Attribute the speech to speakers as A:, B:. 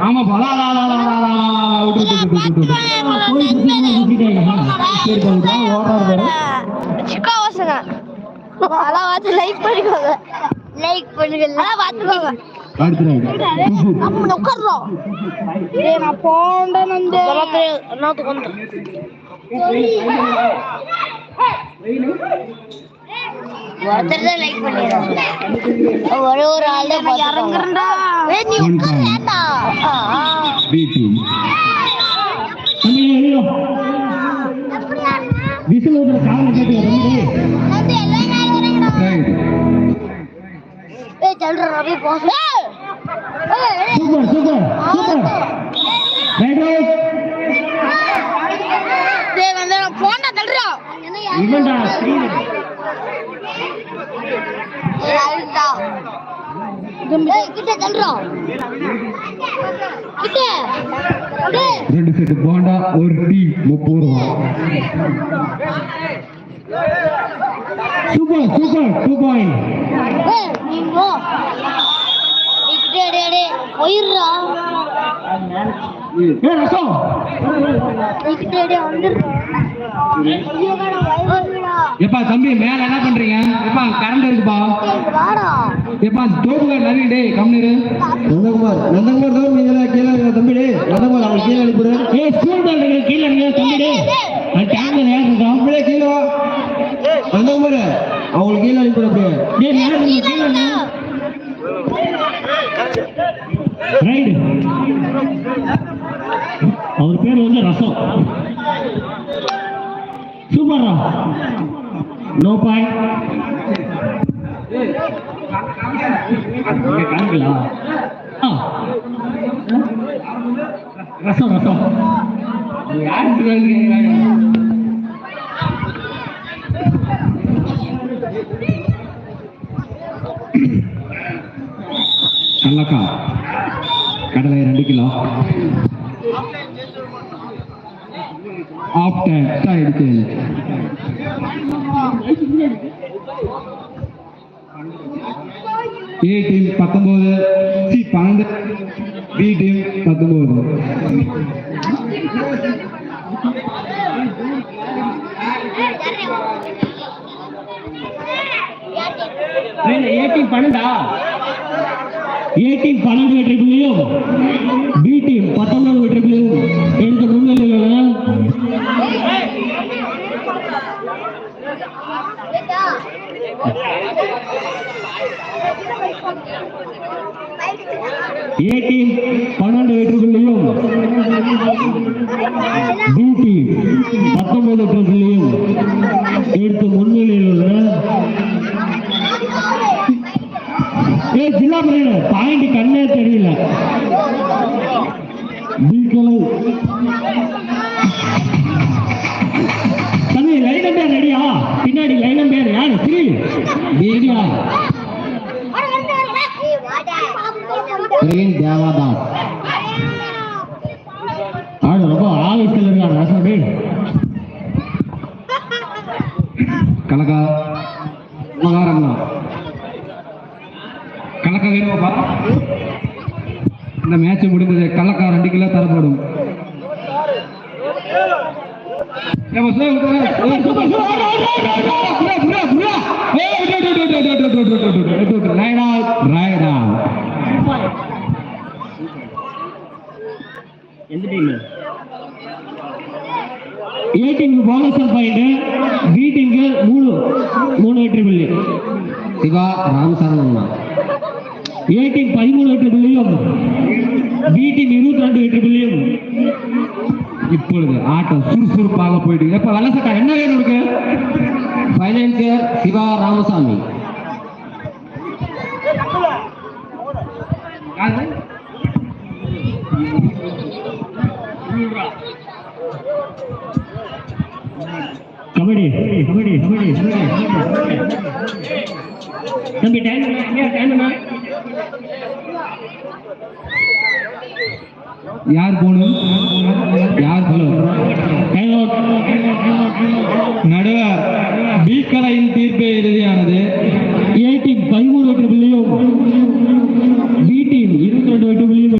A: ஆமா
B: லைக் பண்ணிக்கோங்க ஒரே ஒரு ஆள் இறங்குறா
A: ரெண்டு செட்டு போண்டா ஒரு டீ 30 ரூபா. Super 2 point. எப்பா தம்பி மேல என்ன பண்றீங்க? எப்பா கரண்ட் இருக்குப்பா. எப்பா தோப்புக நவீன் கம்மிரு. நந்தகுமார் தான் நீங்க கீழே தம்பி நந்தகுமார் அவங்க கீழே அனுப்பிடு. ஸ்கூல் பண்றீங்க கீழே நீங்க தம்பி டேங்க்ல ஏர் இருக்கா அப்படியே கீழே நந்தகுமார் அவங்களுக்கு கீழே அனுப்பிடு. அப்படியே கீழே ரைடு. அவர் பேர் வந்து ரசம். சூப்பரா நோ பாயிண்ட். ரசம் கல்லக்கா கடலை 2 கிலோ ஆஃப்டர் எடுத்து A team 19 C 12 B team 19. A team 12 வெற்றி புள்ளியும் B டீம் 19 வெற்றி புள்ளியும் எடுத்து முன்னிலையில் A டீம் 12 வெற்றி புள்ளியும் B டீம் 19 வெற்றி புள்ளியும் எடுத்து முன்னிலையில் உள்ள ஜில்லா பிரிவு பாயிண்ட் கண்ணே தெரியல. தம்பி லைனம் பேர் ரெடியா? பின்னாடி லைனம் பேர் யாரு? ரெடியா? தேவாதாஸ் ஆடு ரொம்ப ஆவேசத்தில் இருக்காரு ரசமே. கலக்கா மகாரம்னா கலக்கா வேணுமாப்பா. இந்த மேட்ச் முடிந்தது. கலக்கா 2 கிலோ தரப்படும். A டீமுக்கு போனஸ் பாயிண்ட், B டீமுக்கு 3 வெற்றி புள்ளி. சிவா ராமசரணம்மா. A டீம் 13 வெற்றி புள்ளியும் B டீம் 22 வெற்றி புள்ளியும். இப்பொழுது ஆட்டம் சுறுசுறுப்பாக போயிட்டு எப்ப வலசக்கா என்ன வேணும் இருக்கு? ஃபைனான்சியர் சிவா ராமசாமி. கபடி கபடி கபடி தம்பி யார் போகணும்? யார் நடுவர் பி கலையின் தீர்ப்பு இறுதியானது.